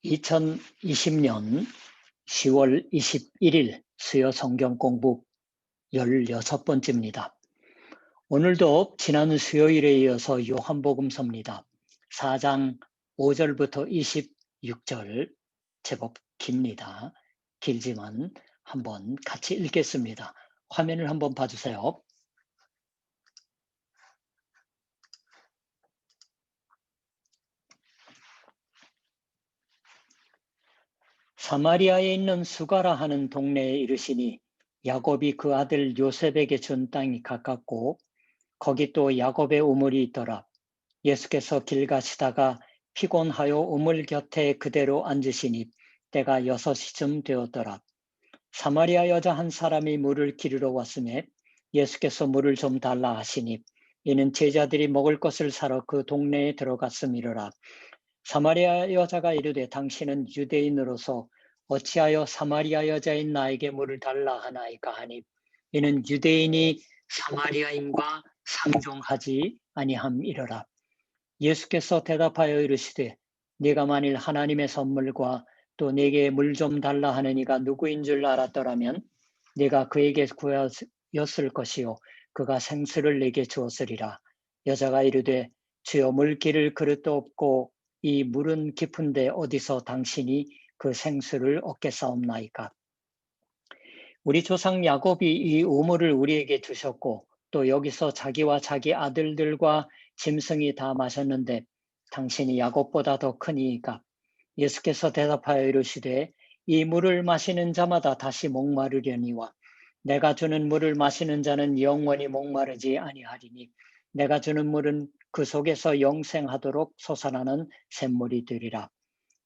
2020년 10월 21일 수요 성경 공부 16번째입니다. 오늘도 지난 수요일에 이어서 요한복음서입니다. 4장 5절부터 26절 제법 깁니다. 길지만 한번 같이 읽겠습니다. 화면을 한번 봐주세요. 사마리아에 있는 수가라 하는 동네에 이르시니 야곱이 그 아들 요셉에게 준 땅이 가깝고 거기 또 야곱의 우물이 있더라. 예수께서 길 가시다가 피곤하여 우물 곁에 그대로 앉으시니 때가 6시쯤 되었더라. 사마리아 여자 한 사람이 물을 기르러 왔음에 예수께서 물을 좀 달라 하시니 이는 제자들이 먹을 것을 사러 그 동네에 들어갔음이로라. 사마리아 여자가 이르되 당신은 유대인으로서 어찌하여 사마리아 여자인 나에게 물을 달라 하나이까 하니 이는 유대인이 사마리아인과 상종하지 아니함이로라. 예수께서 대답하여 이르시되 네가 만일 하나님의 선물과 또 네게 물 좀 달라 하는 이가 누구인 줄 알았더라면 네가 그에게 구하였을 것이요 그가 생수를 네게 주었으리라. 여자가 이르되 주여 물 기를 그릇도 없고 이 물은 깊은데 어디서 당신이 그 생수를 얻겠사옵나이까. 우리 조상 야곱이 이 우물을 우리에게 주셨고 또 여기서 자기와 자기 아들들과 짐승이 다 마셨는데 당신이 야곱보다 더 크니이까. 예수께서 대답하여 이르시되 이 물을 마시는 자마다 다시 목마르려니와 내가 주는 물을 마시는 자는 영원히 목마르지 아니하리니 내가 주는 물은 그 속에서 영생하도록 솟아나는 샘물이 되리라.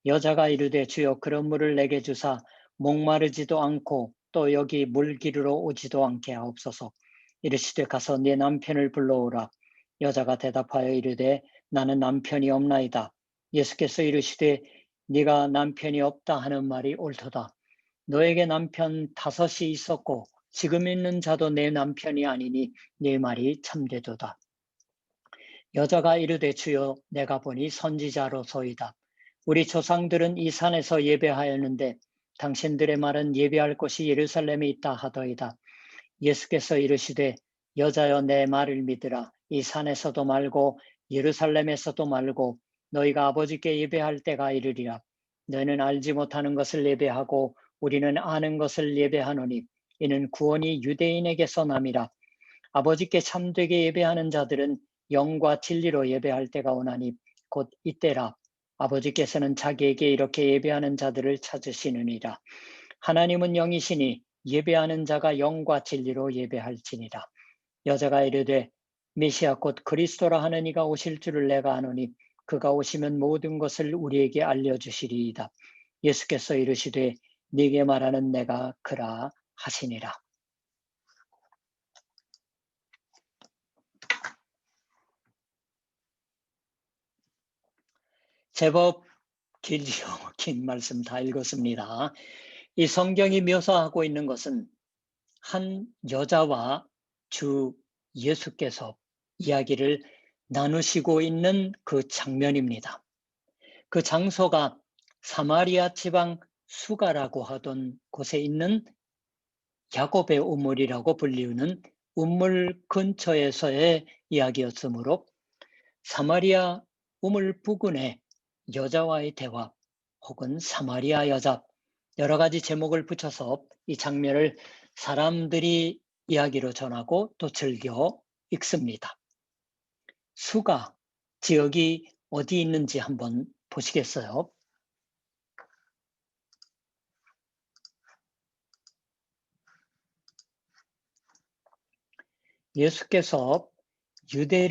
여자가 이르되 주여 그런 물을 내게 주사 목마르지도 않고 또 여기 물 기르러 오지도 않게 하옵소서. 이르시되 가서 네 남편을 불러오라. 여자가 대답하여 이르되 나는 남편이 없나이다. 예수께서 이르시되 네가 남편이 없다 하는 말이 옳도다. 너에게 남편 5이 있었고 지금 있는 자도 내 남편이 아니니 네 말이 참되도다. 여자가 이르되 주여 내가 보니 선지자로소이다. 우리 조상들은 이 산에서 예배하였는데 당신들의 말은 예배할 곳이 예루살렘에 있다 하더이다. 예수께서 이르시되 여자여 내 말을 믿으라. 이 산에서도 말고 예루살렘에서도 말고 너희가 아버지께 예배할 때가 이르리라. 너희는 알지 못하는 것을 예배하고 우리는 아는 것을 예배하노니 이는 구원이 유대인에게서 남이라. 아버지께 참되게 예배하는 자들은 영과 진리로 예배할 때가 오나니 곧 이때라. 아버지께서는 자기에게 이렇게 예배하는 자들을 찾으시느니라. 하나님은 영이시니 예배하는 자가 영과 진리로 예배할지니라. 여자가 이르되 메시아 곧 그리스도라 하는 이가 오실 줄을 내가 아노니 그가 오시면 모든 것을 우리에게 알려주시리이다. 예수께서 이르시되 네게 말하는 내가 그라 하시니라. 제법 길지요. 긴 말씀 다 읽었습니다. 이 성경이 묘사하고 있는 것은 한 여자와 주 예수께서 이야기를 나누시고 있는 그 장면입니다. 그 장소가 사마리아 지방 수가라고 하던 곳에 있는 야곱의 우물이라고 불리우는 우물 근처에서의 이야기였으므로 사마리아 우물 부근에 여자와의 대화 혹은 사마리아 여자 여러 가지 제목을 붙여서 이 장면을 사람들이 이야기로 전하고 또 즐겨 읽습니다. 수가 지역이 어디 있는지 한번 보시겠어요? 예수께서 유대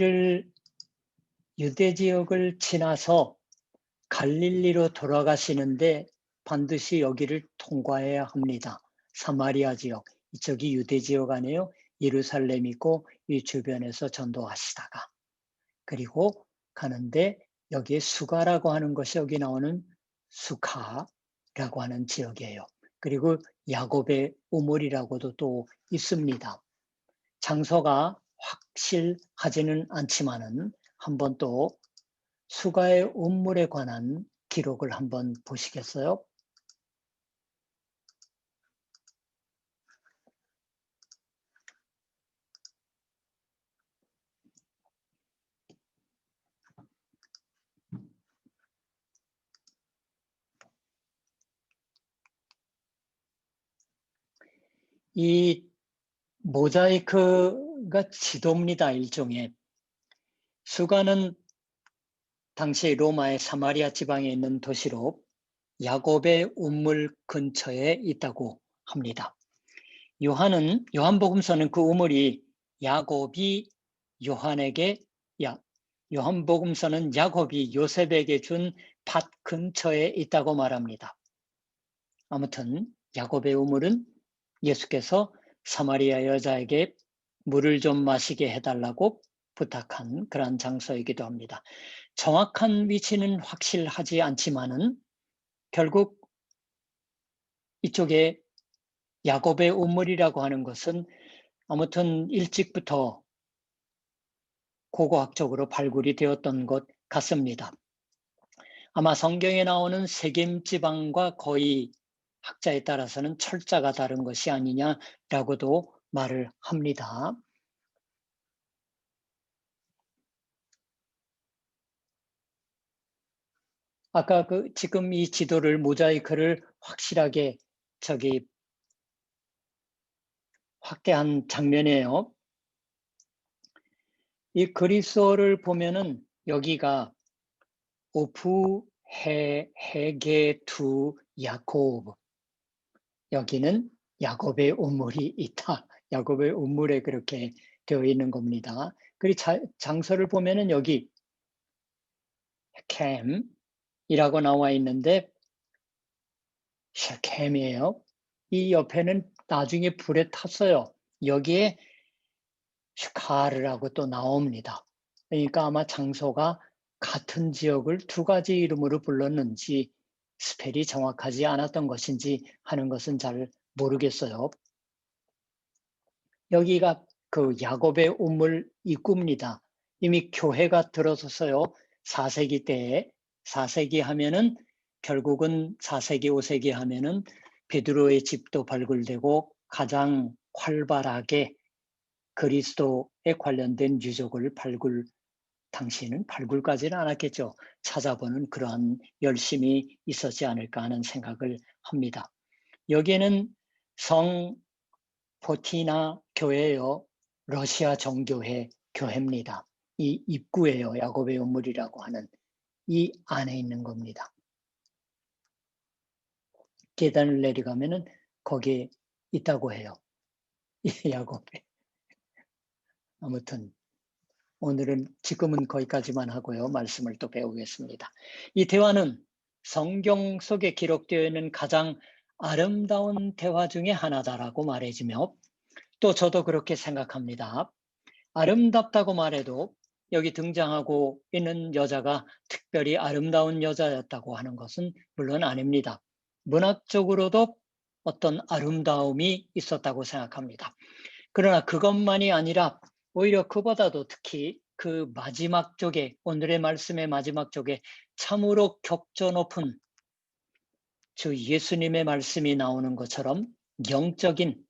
지역을 지나서 갈릴리로 돌아가시는데 반드시 여기를 통과해야 합니다. 사마리아 지역, 이쪽이 유대 지역 아니에요. 예루살렘이고 이 주변에서 전도하시다가 그리고 가는데 여기에 수가라고 하는 것이 여기 나오는 수카라고 하는 지역이에요. 그리고 야곱의 우물이라고도 또 있습니다. 장소가 확실하지는 않지만은 한번 또 수가의 우물에 관한 기록을 한번 보시겠어요? 이 모자이크가 지도입니다. 일종의. 수가는 당시 로마의 사마리아 지방에 있는 도시로 야곱의 우물 근처에 있다고 합니다. 요한복음서는 그 우물이 야곱이 요한에게, 요한복음서는 야곱이 요셉에게 준 밭 근처에 있다고 말합니다. 아무튼 야곱의 우물은 예수께서 사마리아 여자에게 물을 좀 마시게 해달라고 부탁한 그러한 장소이기도 합니다. 정확한 위치는 확실하지 않지만은 결국 이쪽에 야곱의 우물이라고 하는 것은 아무튼 일찍부터 고고학적으로 발굴이 되었던 것 같습니다. 아마 성경에 나오는 세겜 지방과 거의 학자에 따라서는 철자가 다른 것이 아니냐라고도 말을 합니다. 아까 지금 이 지도를 모자이크를 확실하게 확대한 장면이에요. 이 그리스어를 보면은 여기가 오프 헤게 투 야곱, 여기는 야곱의 우물이 있다. 야곱의 우물에 그렇게 되어 있는 겁니다. 그리고 장소를 보면은 여기 켐이라고 나와 있는데 셰켐이에요. 이 옆에는 나중에 불에 탔어요. 여기에 슈카르라고 또 나옵니다. 그러니까 아마 장소가 같은 지역을 두 가지 이름으로 불렀는지 스펠이 정확하지 않았던 것인지 하는 것은 잘 모르겠어요. 여기가 그 야곱의 우물 입구입니다. 이미 교회가 들어섰어요. 4세기 때에. 4세기 하면은 결국은 4세기, 5세기 하면은 베드로의 집도 발굴되고 가장 활발하게 그리스도에 관련된 유적을 당시에는 발굴까지는 않았겠죠. 찾아보는 그러한 열심이 있었지 않을까 하는 생각을 합니다. 여기에는 성 포티나 교회요, 러시아 정교회 교회입니다. 이 입구예요. 야곱의 우물이라고 하는 이 안에 있는 겁니다. 계단을 내려가면은 거기에 있다고 해요. 이 야곱에. 아무튼 지금은 거기까지만 하고요. 말씀을 또 배우겠습니다. 이 대화는 성경 속에 기록되어 있는 가장 아름다운 대화 중에 하나다라고 말해지며 또 저도 그렇게 생각합니다. 아름답다고 말해도 여기 등장하고 있는 여자가 특별히 아름다운 여자였다고 하는 것은 물론 아닙니다. 문학적으로도 어떤 아름다움이 있었다고 생각합니다. 그러나 그것만이 아니라 오히려 그보다도 특히 그 마지막 쪽에, 오늘의 말씀의 마지막 쪽에 참으로 격조 높은 주 예수님의 말씀이 나오는 것처럼 영적인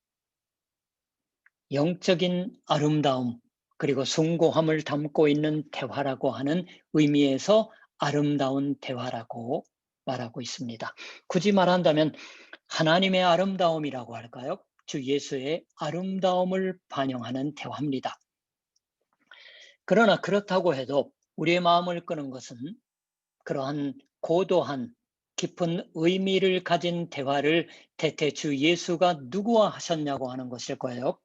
아름다움, 그리고 숭고함을 담고 있는 대화라고 하는 의미에서 아름다운 대화라고 말하고 있습니다. 굳이 말한다면 하나님의 아름다움이라고 할까요? 주 예수의 아름다움을 반영하는 대화입니다. 그러나 그렇다고 해도 우리의 마음을 끄는 것은 그러한 고도한 깊은 의미를 가진 대화를 대체 주 예수가 누구와 하셨냐고 하는 것일 거예요.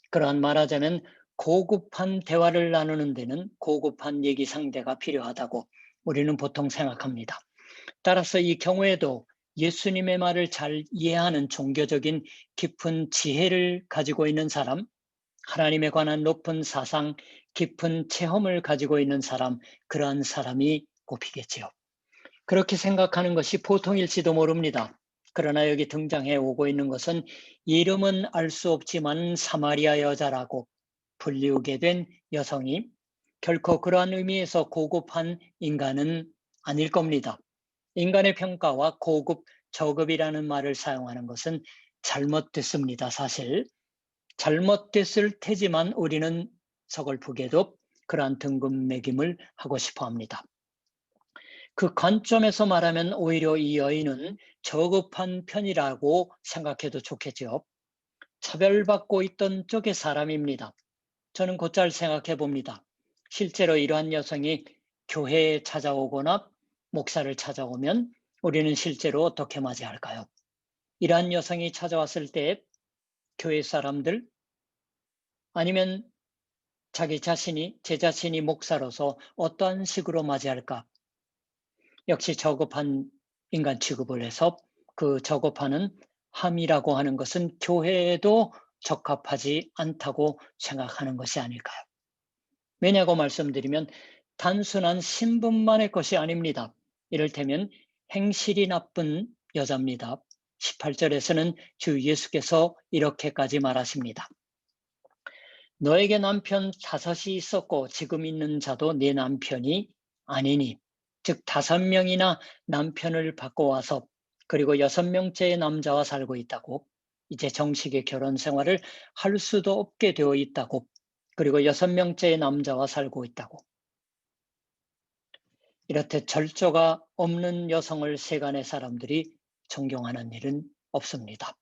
그러한 말하자면 고급한 대화를 나누는 데는 고급한 얘기 상대가 필요하다고 우리는 보통 생각합니다. 따라서 이 경우에도 예수님의 말을 잘 이해하는 종교적인 깊은 지혜를 가지고 있는 사람, 하나님에 관한 높은 사상, 깊은 체험을 가지고 있는 사람, 그러한 사람이 꼽히겠지요. 그렇게 생각하는 것이 보통일지도 모릅니다. 그러나 여기 등장해 오고 있는 것은 이름은 알 수 없지만 사마리아 여자라고 불리우게 된 여성이 결코 그러한 의미에서 고급한 인간은 아닐 겁니다. 인간의 평가와 고급, 저급이라는 말을 사용하는 것은 잘못됐습니다. 사실 잘못됐을 테지만 우리는 서글프게도 그러한 등급 매김을 하고 싶어 합니다. 그 관점에서 말하면 오히려 이 여인은 저급한 편이라고 생각해도 좋겠죠. 차별받고 있던 쪽의 사람입니다. 저는 곧잘 생각해 봅니다. 실제로 이러한 여성이 교회에 찾아오거나 목사를 찾아오면 우리는 실제로 어떻게 맞이할까요? 이러한 여성이 찾아왔을 때 교회 사람들 아니면 제 자신이 목사로서 어떠한 식으로 맞이할까? 역시 저급한 인간 취급을 해서 그 저급하는 함이라고 하는 것은 교회에도 적합하지 않다고 생각하는 것이 아닐까요? 왜냐고 말씀드리면 단순한 신분만의 것이 아닙니다. 이를테면 행실이 나쁜 여자입니다. 18절에서는 주 예수께서 이렇게까지 말하십니다. 너에게 남편 다섯이 있었고 지금 있는 자도 네 남편이 아니니, 즉 5명이나 남편을 바꿔와서 그리고 6명째의 남자와 살고 있다고, 이제 정식의 결혼 생활을 할 수도 없게 되어 있다고, 그리고 6명째의 남자와 살고 있다고. 이렇듯 절조가 없는 여성을 세간의 사람들이 존경하는 일은 없습니다.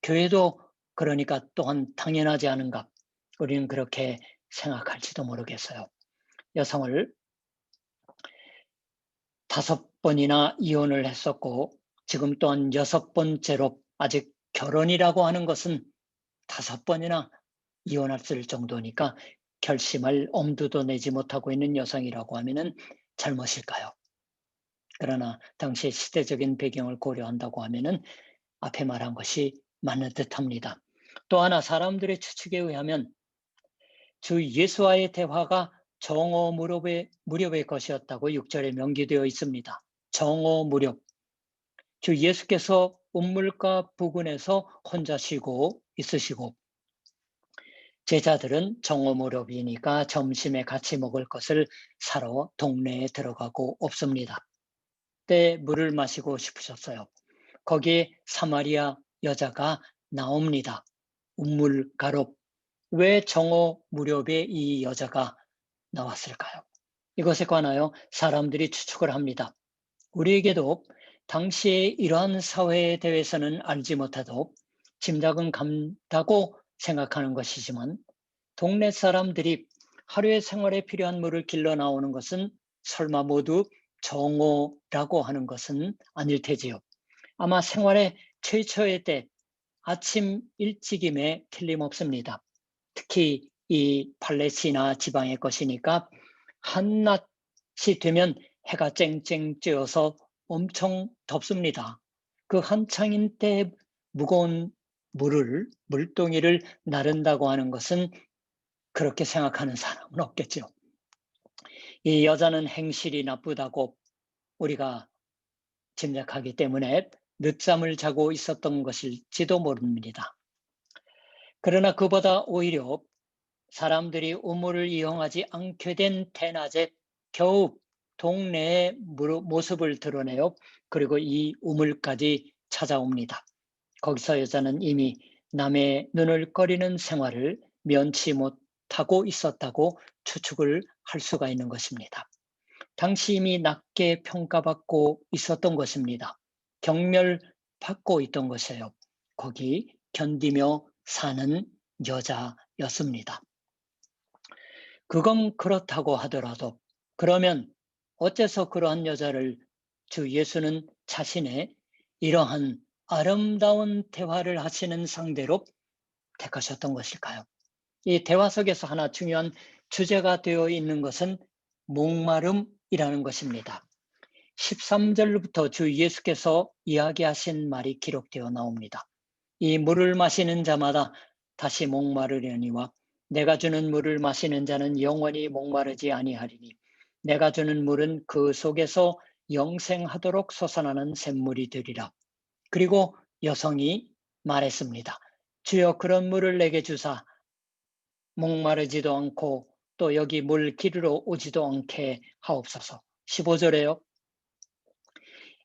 교회도 그러니까 또한 당연하지 않은가? 우리는 그렇게 생각할지도 모르겠어요. 여성을 5번이나 이혼을 했었고 지금 또한 6번째로, 아직 결혼이라고 하는 것은 5번이나 이혼했을 정도니까 결심할 엄두도 내지 못하고 있는 여성이라고 하면은 잘못일까요? 그러나 당시의 시대적인 배경을 고려한다고 하면은 앞에 말한 것이 맞는 듯합니다. 또 하나 사람들의 추측에 의하면 주 예수와의 대화가 정오 무렵의 것이었다고 6절에 명기되어 있습니다. 정오 무렵. 주 예수께서 우물가 부근에서 혼자 쉬고 있으시고 제자들은 정오 무렵이니까 점심에 같이 먹을 것을 사러 동네에 들어가고 없습니다. 그때 물을 마시고 싶으셨어요. 거기에 사마리아 여자가 나옵니다. 우물가로. 왜 정오 무렵에 이 여자가 나왔을까요? 이것에 관하여 사람들이 추측을 합니다. 우리에게도 당시에 이러한 사회에 대해서는 알지 못해도 짐작은 간다고 생각하는 것이지만, 동네 사람들이 하루의 생활에 필요한 물을 길러 나오는 것은 설마 모두 정오라고 하는 것은 아닐 테지요. 아마 생활의 최초의 때 아침 일찍임에 틀림없습니다. 특히 이 팔레스티나 지방의 것이니까 한낮이 되면 해가 쨍쨍 쬐어서 엄청 덥습니다. 그 한창인 때 무거운 물동이를 나른다고 하는 것은 그렇게 생각하는 사람은 없겠죠. 이 여자는 행실이 나쁘다고 우리가 짐작하기 때문에 늦잠을 자고 있었던 것일지도 모릅니다. 그러나 그보다 오히려 사람들이 우물을 이용하지 않게 된 대낮에 겨우 동네의 모습을 드러내요. 그리고 이 우물까지 찾아옵니다. 거기서 여자는 이미 남의 눈을 꺼리는 생활을 면치 못하고 있었다고 추측을 할 수가 있는 것입니다. 당시 이미 낮게 평가받고 있었던 것입니다. 경멸받고 있던 것이에요. 거기 견디며 사는 여자였습니다. 그건 그렇다고 하더라도, 그러면 어째서 그러한 여자를 주 예수는 자신의 이러한 아름다운 대화를 하시는 상대로 택하셨던 것일까요? 이 대화 속에서 하나 중요한 주제가 되어 있는 것은 목마름이라는 것입니다. 13절부터 주 예수께서 이야기하신 말이 기록되어 나옵니다. 이 물을 마시는 자마다 다시 목마르려니와 내가 주는 물을 마시는 자는 영원히 목마르지 아니하리니 내가 주는 물은 그 속에서 영생하도록 솟아나는 샘물이 되리라. 그리고 여성이 말했습니다. 주여 그런 물을 내게 주사 목마르지도 않고 또 여기 물 기르러 오지도 않게 하옵소서. 15절에요.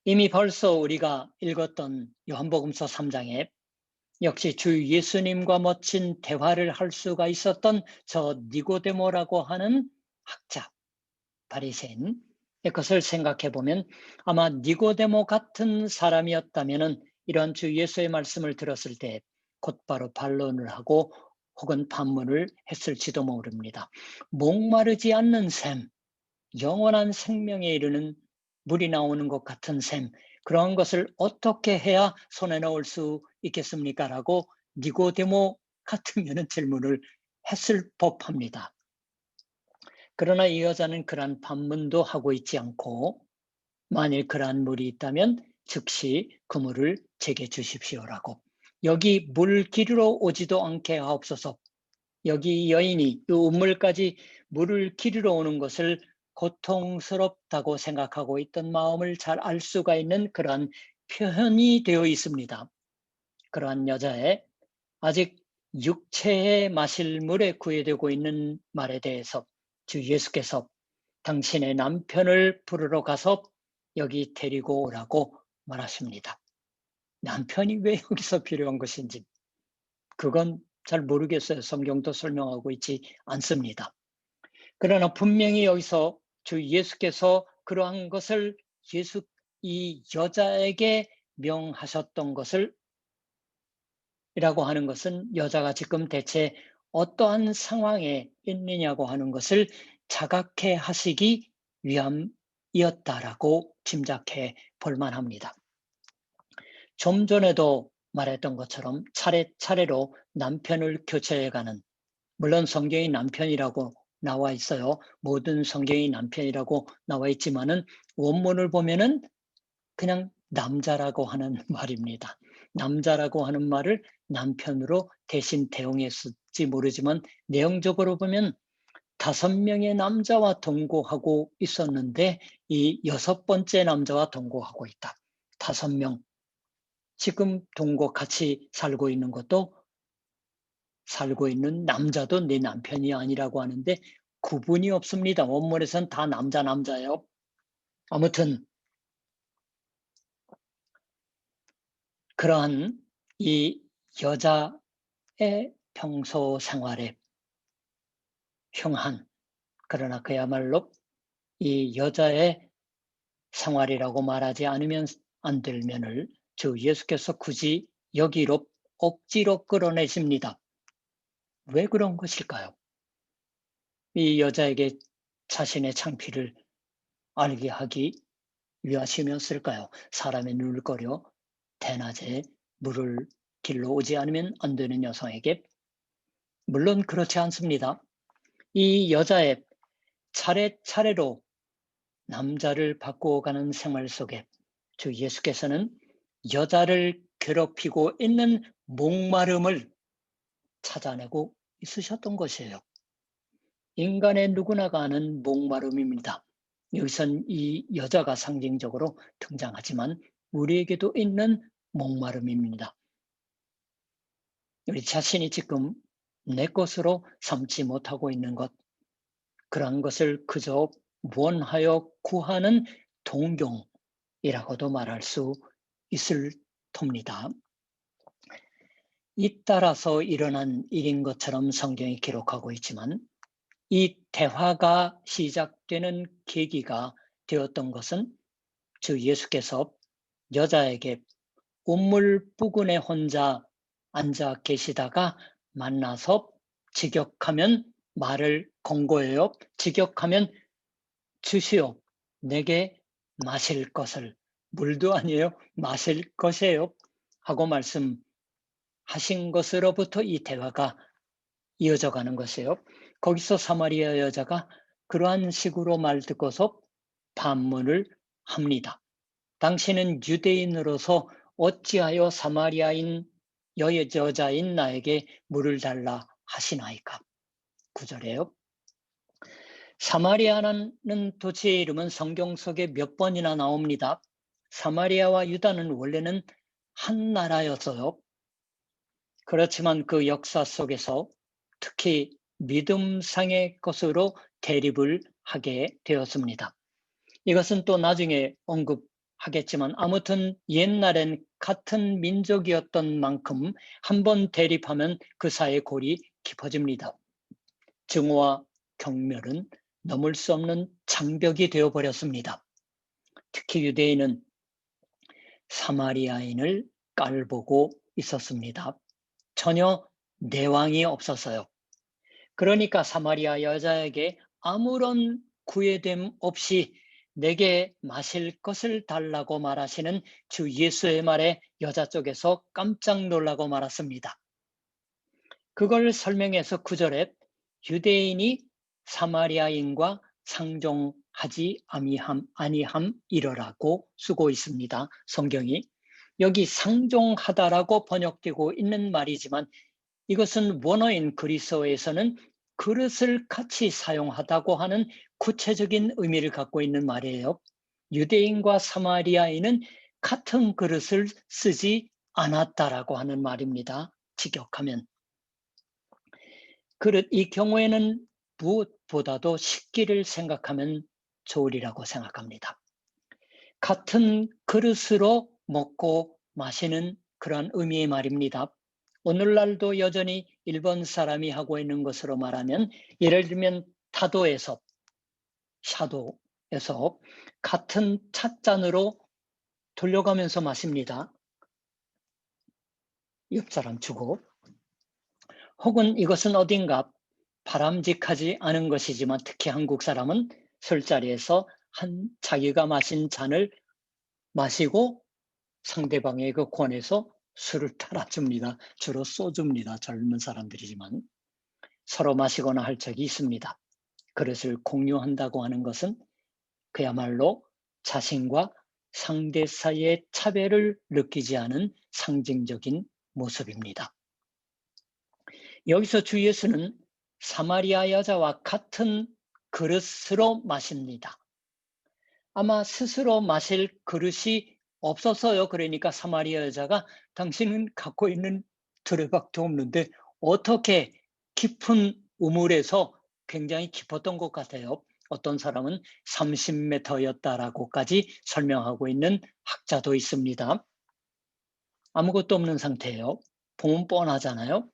이미 벌써 우리가 읽었던 요한복음서 3장에 역시 주 예수님과 멋진 대화를 할 수가 있었던 저 니고데모라고 하는 학자, 바리새인, 것을 생각해 보면 아마 니고데모 같은 사람이었다면은 이런 주 예수의 말씀을 들었을 때 곧바로 반론을 하고 혹은 반문을 했을지도 모릅니다. 목마르지 않는 샘, 영원한 생명에 이르는 물이 나오는 것 같은 샘, 그런 것을 어떻게 해야 손에 넣을 수 있겠습니까? 라고 니고데모 같으면 질문을 했을 법합니다. 그러나 이 여자는 그러한 반문도 하고 있지 않고 만일 그러한 물이 있다면 즉시 그 물을 제게 주십시오라고, 여기 물 기르러 오지도 않게 하옵소서, 여기 여인이 이 우물까지 물을 기르러 오는 것을 고통스럽다고 생각하고 있던 마음을 잘 알 수가 있는 그러한 표현이 되어 있습니다. 그러한 여자의 아직 육체에 마실 물에 구애되고 있는 말에 대해서 주 예수께서 당신의 남편을 부르러 가서 여기 데리고 오라고 말하십니다. 남편이 왜 여기서 필요한 것인지 그건 잘 모르겠어요. 성경도 설명하고 있지 않습니다. 그러나 분명히 여기서 주 예수께서 그러한 것을 이 여자에게 명하셨던 것을 이라고 하는 것은 여자가 지금 대체 어떠한 상황에 있느냐고 하는 것을 자각해 하시기 위함이었다라고 짐작해 볼 만합니다. 좀 전에도 말했던 것처럼 차례차례로 남편을 교체해가는, 물론 성경이 남편이라고 나와 있어요. 모든 성경이 남편이라고 나와 있지만은 원문을 보면은 그냥 남자라고 하는 말입니다. 남자라고 하는 말을 남편으로 대신 대용했을지 모르지만 내용적으로 보면 5명의 남자와 동거하고 있었는데 이 6번째 남자와 동거하고 있다. 5명. 지금 같이 살고 있는 것도, 살고 있는 남자도 내 남편이 아니라고 하는데 구분이 없습니다. 원문에서는 다 남자예요. 아무튼 그러한 이 여자의 평소 생활에 흉한, 그러나 그야말로 이 여자의 생활이라고 말하지 않으면 안 될 면을 주 예수께서 굳이 여기로 억지로 끌어내십니다. 왜 그런 것일까요? 이 여자에게 자신의 창피를 알게 하기 위하심이었을까요? 사람의 눈을 꺼려 대낮에 물을 길러 오지 않으면 안 되는 여성에게? 물론 그렇지 않습니다. 이 여자의 차례차례로 남자를 바꾸어가는 생활 속에 주 예수께서는 여자를 괴롭히고 있는 목마름을 찾아내고 있으셨던 것이에요. 인간의 누구나가 아는 목마름입니다. 여기선 이 여자가 상징적으로 등장하지만 우리에게도 있는 목마름입니다. 우리 자신이 지금 내 것으로 삼지 못하고 있는 것, 그런 것을 그저 원하여 구하는 동경이라고도 말할 수 있을 터입니다. 잇따라서 일어난 일인 것처럼 성경이 기록하고 있지만 이 대화가 시작되는 계기가 되었던 것은 주 예수께서 여자에게 우물 부근에 혼자 앉아 계시다가 만나서 직역하면 말을 건 거예요. 직역하면 주시오, 내게 마실 것을, 물도 아니에요. 마실 것이에요. 하고 말씀하신 것으로부터 이 대화가 이어져 가는 것이에요. 거기서 사마리아 여자가 그러한 식으로 말 듣고서 반문을 합니다. 당신은 유대인으로서 어찌하여 사마리아인 여자인 나에게 물을 달라 하시나이까? 9절에요. 사마리아는 도시의 이름은 성경 속에 몇 번이나 나옵니다. 사마리아와 유다는 원래는 한 나라였어요. 그렇지만 그 역사 속에서 특히 믿음상의 것으로 대립을 하게 되었습니다. 이것은 또 나중에 하겠지만 아무튼 옛날엔 같은 민족이었던 만큼 한번 대립하면 그 사이의 골이 깊어집니다. 증오와 경멸은 넘을 수 없는 장벽이 되어버렸습니다. 특히 유대인은 사마리아인을 깔보고 있었습니다. 전혀 내왕이 없어서요. 그러니까 사마리아 여자에게 아무런 구애됨 없이 내게 마실 것을 달라고 말하시는 주 예수의 말에 여자 쪽에서 깜짝 놀라고 말았습니다. 그걸 설명해서 9절에 유대인이 사마리아인과 상종하지 아니함이러라고 쓰고 있습니다. 성경이. 여기 상종하다라고 번역되고 있는 말이지만 이것은 원어인 그리스어에서는 그릇을 같이 사용하다고 하는 구체적인 의미를 갖고 있는 말이에요. 유대인과 사마리아인은 같은 그릇을 쓰지 않았다라고 하는 말입니다. 직역하면. 그릇 이 경우에는 무엇보다도 식기를 생각하면 좋으리라고 생각합니다. 같은 그릇으로 먹고 마시는 그런 의미의 말입니다. 오늘날도 여전히 일본 사람이 하고 있는 것으로 말하면 예를 들면 타도에서 샤도에서 같은 찻잔으로 돌려가면서 마십니다. 옆 사람 주고. 혹은 이것은 어딘가 바람직하지 않은 것이지만 특히 한국 사람은 술자리에서 자기가 마신 잔을 마시고 상대방의 그 권에서 술을 따라줍니다. 주로 소주입니다. 젊은 사람들이지만 서로 마시거나 할 적이 있습니다. 그릇을 공유한다고 하는 것은 그야말로 자신과 상대 사이의 차별을 느끼지 않은 상징적인 모습입니다. 여기서 주 예수는 사마리아 여자와 같은 그릇으로 마십니다. 아마 스스로 마실 그릇이 없어서요. 그러니까 사마리아 여자가 당신은 갖고 있는 두레박도 없는데 어떻게 깊은 우물에서 굉장히 깊었던 것 같아요. 어떤 사람은 30m였다라고까지 설명하고 있는 학자도 있습니다. 아무것도 없는 상태예요. 보면 뻔하잖아요.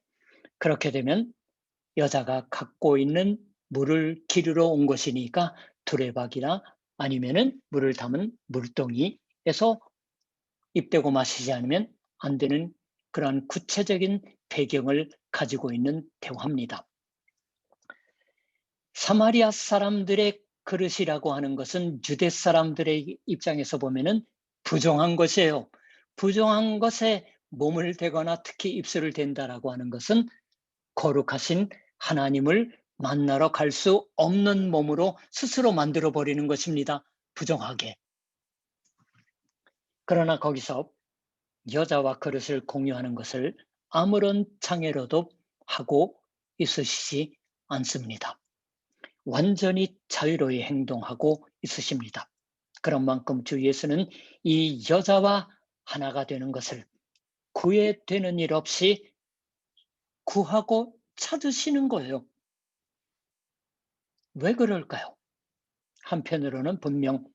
그렇게 되면 여자가 갖고 있는 물을 기르러 온 것이니까 두레박이나 아니면은 물을 담은 물동이에서 입대고 마시지 않으면 안 되는 그러한 구체적인 배경을 가지고 있는 대화입니다. 사마리아 사람들의 그릇이라고 하는 것은 유대 사람들의 입장에서 보면은 부정한 것이에요. 부정한 것에 몸을 대거나 특히 입술을 댄다라고 하는 것은 거룩하신 하나님을 만나러 갈 수 없는 몸으로 스스로 만들어 버리는 것입니다. 부정하게. 그러나 거기서 여자와 그릇을 공유하는 것을 아무런 장애로도 하고 있으시지 않습니다. 완전히 자유로이 행동하고 있으십니다. 그런 만큼 주 예수는 이 여자와 하나가 되는 것을 구애되는 일 없이 구하고 찾으시는 거예요. 왜 그럴까요? 한편으로는 분명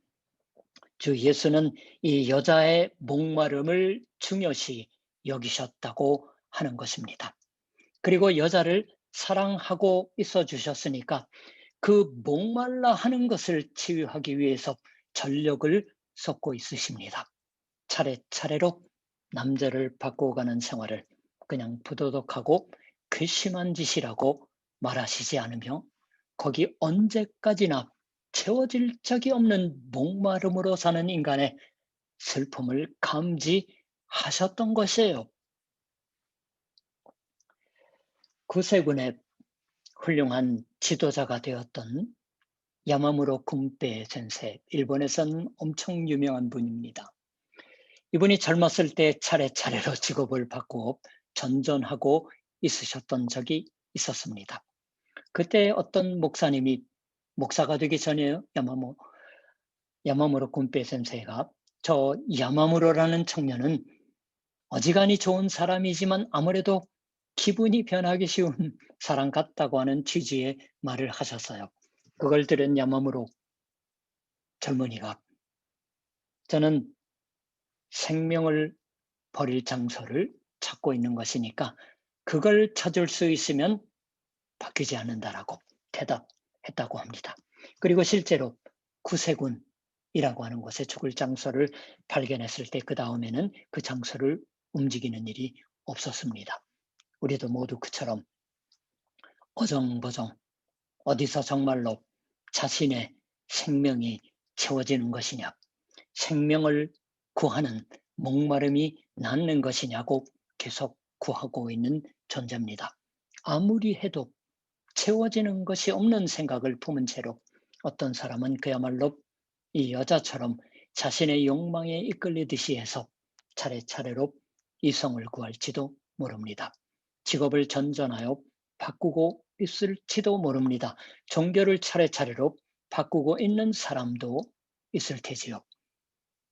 주 예수는 이 여자의 목마름을 중요시 여기셨다고 하는 것입니다. 그리고 여자를 사랑하고 있어 주셨으니까 그 목말라 하는 것을 치유하기 위해서 전력을 쏟고 있으십니다. 차례차례로 남자를 바꿔가는 생활을 그냥 부도덕하고 괘씸한 짓이라고 말하시지 않으며 거기 언제까지나 채워질 적이 없는 목마름으로 사는 인간의 슬픔을 감지하셨던 것이에요. 구세군의 훌륭한 지도자가 되었던 야마무로 군페 센세, 일본에서는 엄청 유명한 분입니다. 이분이 젊었을 때 차례차례로 직업을 받고 전전하고 있으셨던 적이 있었습니다. 그때 어떤 목사님이 목사가 되기 전에 야마무로 군페 센세가 저 야마무로라는 청년은 어지간히 좋은 사람이지만 아무래도 기분이 변하기 쉬운 사람 같다고 하는 취지의 말을 하셨어요. 그걸 들은 야마무로 젊은이가 저는 생명을 버릴 장소를 찾고 있는 것이니까 그걸 찾을 수 있으면 바뀌지 않는다라고 대답했다고 합니다. 그리고 실제로 구세군이라고 하는 곳에 죽을 장소를 발견했을 때 그 다음에는 그 장소를 움직이는 일이 없었습니다. 우리도 모두 그처럼 어정버정 어디서 정말로 자신의 생명이 채워지는 것이냐, 생명을 구하는 목마름이 낫는 것이냐고 계속 구하고 있는 존재입니다. 아무리 해도 채워지는 것이 없는 생각을 품은 채로 어떤 사람은 그야말로 이 여자처럼 자신의 욕망에 이끌리듯이 해서 차례차례로 이성을 구할지도 모릅니다. 직업을 전전하여 바꾸고 있을지도 모릅니다. 종교를 차례차례로 바꾸고 있는 사람도 있을 테지요.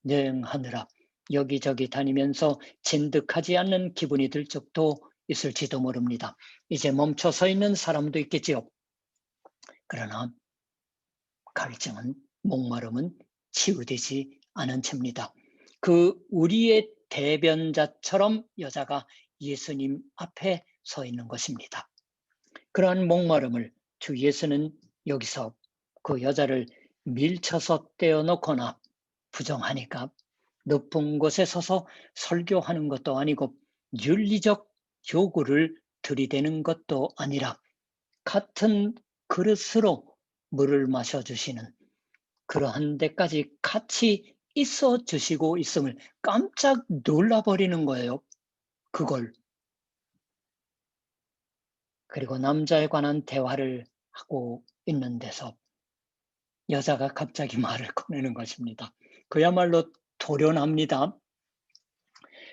여행하느라 여기저기 다니면서 진득하지 않는 기분이 들 적도 있을지도 모릅니다. 이제 멈춰 서 있는 사람도 있겠지요. 그러나 갈증은, 목마름은 치유되지 않은 채입니다. 그 우리의 대변자처럼 여자가 예수님 앞에 서 있는 것입니다. 그러한 목마름을 주 예수는 여기서 그 여자를 밀쳐서 떼어놓거나 부정하니까 높은 곳에 서서 설교하는 것도 아니고 윤리적 요구를 들이대는 것도 아니라 같은 그릇으로 물을 마셔주시는 그러한 데까지 같이 있어 주시고 있음을 깜짝 놀라버리는 거예요. 그걸. 그리고 남자에 관한 대화를 하고 있는 데서 여자가 갑자기 말을 꺼내는 것입니다. 그야말로 도련합니다.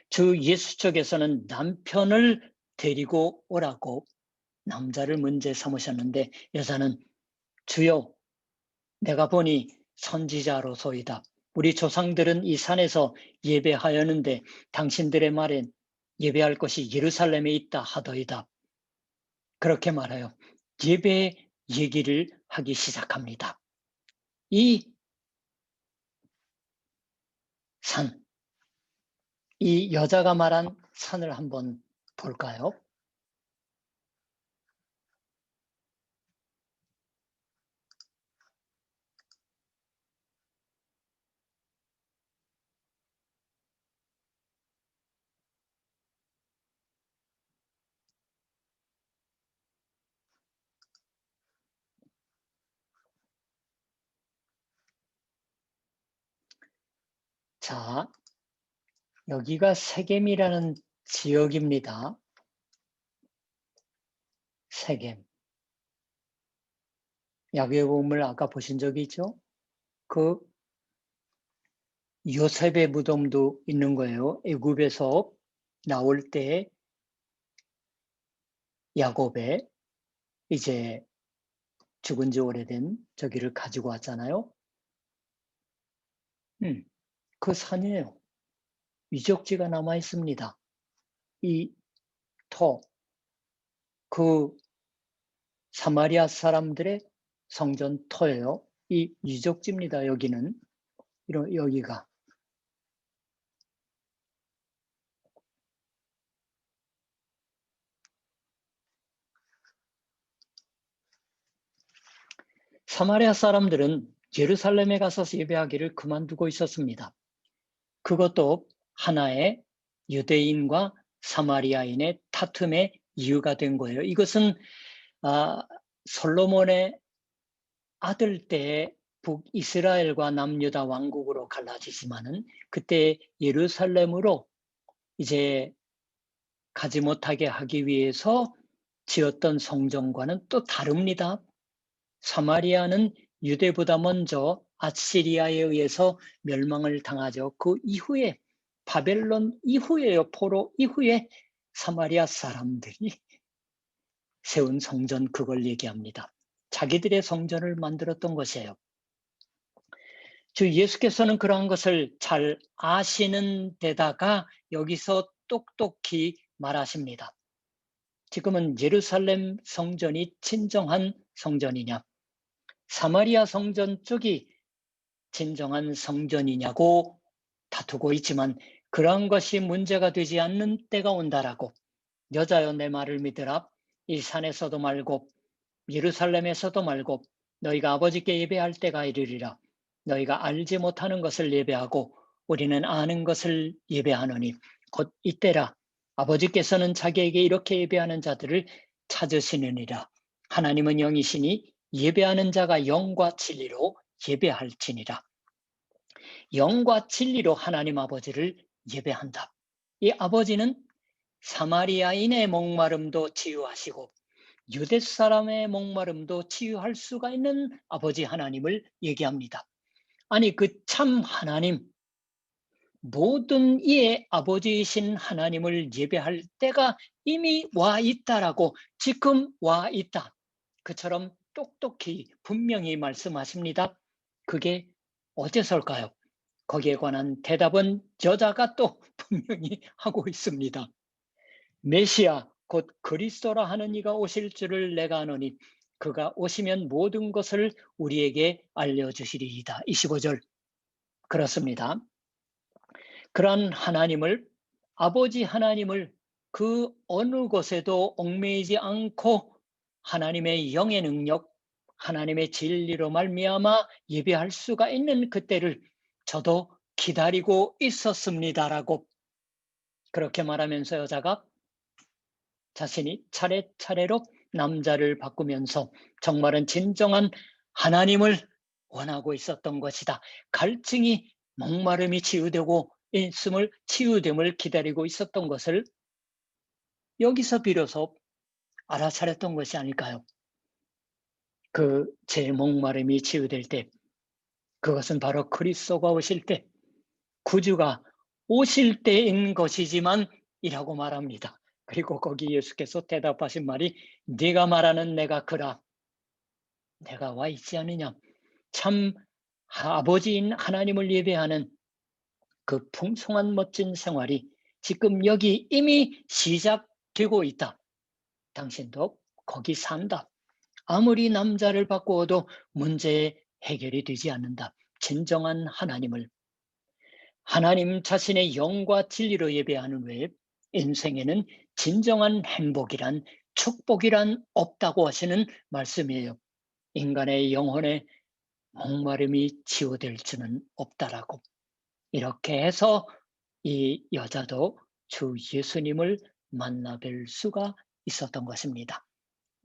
주 예수 쪽에서는 남편을 데리고 오라고 남자를 문제 삼으셨는데 여자는 주여 내가 보니 선지자로소이다. 우리 조상들은 이 산에서 예배하였는데 당신들의 말엔 예배할 것이 예루살렘에 있다 하더이다. 그렇게 말하여 예배 얘기를 하기 시작합니다. 이 산, 이 여자가 말한 산을 한번 볼까요? 자, 여기가 세겜이라는 지역입니다. 세겜. 야곱복음을 아까 보신 적이 있죠? 그 요셉의 무덤도 있는 거예요. 애굽에서 나올 때 야곱의 이제 죽은 지 오래된 저기를 가지고 왔잖아요. 그 산이에요. 유적지가 남아 있습니다. 이 터, 그 사마리아 사람들의 성전 터예요. 이 유적지입니다. 여기는 여기가 사마리아 사람들은 예루살렘에 가서 예배하기를 그만두고 있었습니다. 그것도 하나의 유대인과 사마리아인의 다툼의 이유가 된 거예요. 이것은 솔로몬의 아들 때 북이스라엘과 남유다 왕국으로 갈라지지만은 그때 예루살렘으로 이제 가지 못하게 하기 위해서 지었던 성전과는 또 다릅니다. 사마리아는 유대보다 먼저 아시리아에 의해서 멸망을 당하죠. 그 이후에 바벨론 이후에요. 포로 이후에 사마리아 사람들이 세운 성전 그걸 얘기합니다. 자기들의 성전을 만들었던 것이에요. 주 예수께서는 그러한 것을 잘 아시는 데다가 여기서 똑똑히 말하십니다. 지금은 예루살렘 성전이 진정한 성전이냐, 사마리아 성전 쪽이 진정한 성전이냐고 다투고 있지만 그러한 것이 문제가 되지 않는 때가 온다라고. 여자여 내 말을 믿으라. 이 산에서도 말고 예루살렘에서도 말고 너희가 아버지께 예배할 때가 이르리라. 너희가 알지 못하는 것을 예배하고 우리는 아는 것을 예배하노니 곧 이때라. 아버지께서는 자기에게 이렇게 예배하는 자들을 찾으시느니라. 하나님은 영이시니 예배하는 자가 영과 진리로 예배할지니라. 영과 진리로 하나님 아버지를 예배한다. 이 아버지는 사마리아인의 목마름도 치유하시고 유대 사람의 목마름도 치유할 수가 있는 아버지 하나님을 얘기합니다. 아니 그 참 하나님, 모든 이의 아버지이신 하나님을 예배할 때가 이미 와 있다라고, 지금 와 있다. 그처럼 똑똑히 분명히 말씀하십니다. 그게 어째서일까요? 거기에 관한 대답은 여자가 또 분명히 하고 있습니다. 메시아 곧 그리스도라 하는 이가 오실 줄을 내가 아노니 그가 오시면 모든 것을 우리에게 알려주시리이다. 25절. 그렇습니다. 그러한 하나님을, 아버지 하나님을 그 어느 곳에도 얽매이지 않고 하나님의 영의 능력, 하나님의 진리로 말미암아 예배할 수가 있는 그때를 저도 기다리고 있었습니다라고 그렇게 말하면서 여자가 자신이 차례차례로 남자를 바꾸면서 정말은 진정한 하나님을 원하고 있었던 것이다. 갈증이, 목마름이 치유되고 있음을, 치유됨을 기다리고 있었던 것을 여기서 비로소 알아차렸던 것이 아닐까요? 그 제 목마름이 치유될 때, 그것은 바로 그리스도가 오실 때, 구주가 오실 때인 것이지만 이라고 말합니다. 그리고 거기 예수께서 대답하신 말이 네가 말하는 내가 그라. 내가 와 있지 않느냐. 참 아버지인 하나님을 예배하는 그 풍성한 멋진 생활이 지금 여기 이미 시작되고 있다. 당신도 거기 산다. 아무리 남자를 바꾸어도 문제의 해결이 되지 않는다. 진정한 하나님을, 하나님 자신의 영과 진리로 예배하는 외에 인생에는 진정한 행복이란, 축복이란 없다고 하시는 말씀이에요. 인간의 영혼의 목마름이 치유될 수는 없다라고. 이렇게 해서 이 여자도 주 예수님을 만나뵐 수가 있었던 것입니다.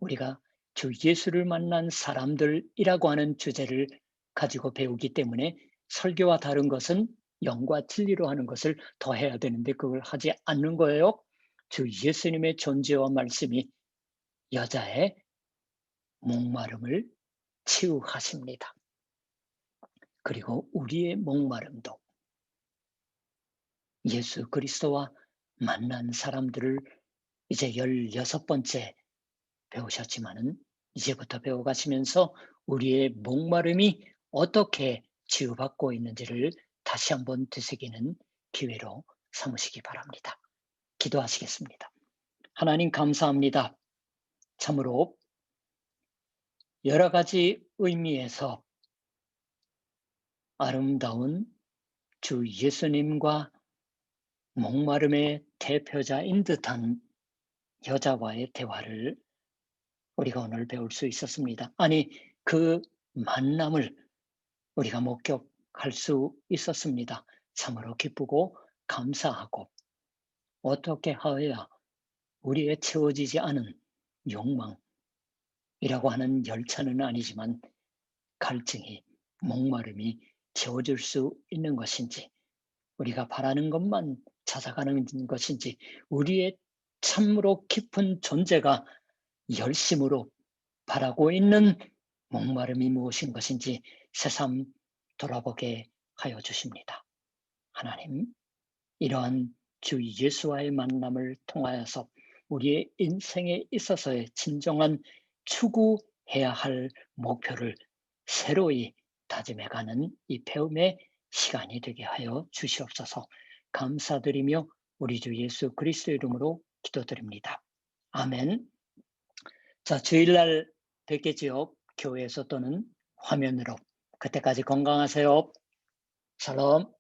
우리가 주 예수를 만난 사람들이라고 하는 주제를 가지고 배우기 때문에 설교와 다른 것은 영과 진리로 하는 것을 더 해야 되는데 그걸 하지 않는 거예요. 주 예수님의 존재와 말씀이 여자의 목마름을 치유하십니다. 그리고 우리의 목마름도 예수 그리스도와 만난 사람들을 이제 16번째 배우셨지만은 이제부터 배워가시면서 우리의 목마름이 어떻게 치유받고 있는지를 다시 한번 되새기는 기회로 삼으시기 바랍니다. 기도하시겠습니다. 하나님 감사합니다. 참으로 여러 가지 의미에서 아름다운 주 예수님과 목마름의 대표자인 듯한 여자와의 대화를 우리가 오늘 배울 수 있었습니다. 아니, 그 만남을 우리가 목격할 수 있었습니다. 참으로 기쁘고 감사하고 어떻게 하여야 우리의 채워지지 않은 욕망이라고 하는 열차는 아니지만 갈증이, 목마름이 채워질 수 있는 것인지, 우리가 바라는 것만 찾아가는 것인지, 우리의 참으로 깊은 존재가 열심으로 바라고 있는 목마름이 무엇인 것인지 새삼 돌아보게 하여 주십니다. 하나님, 이러한 주 예수와의 만남을 통하여서 우리의 인생에 있어서의 진정한 추구해야 할 목표를 새로이 다짐해가는 이 배움의 시간이 되게 하여 주시옵소서. 감사드리며 우리 주 예수 그리스도 이름으로 기도드립니다. 아멘. 자, 주일날 뵙겠지요. 교회에서 또는 화면으로. 그때까지 건강하세요. 샬롬.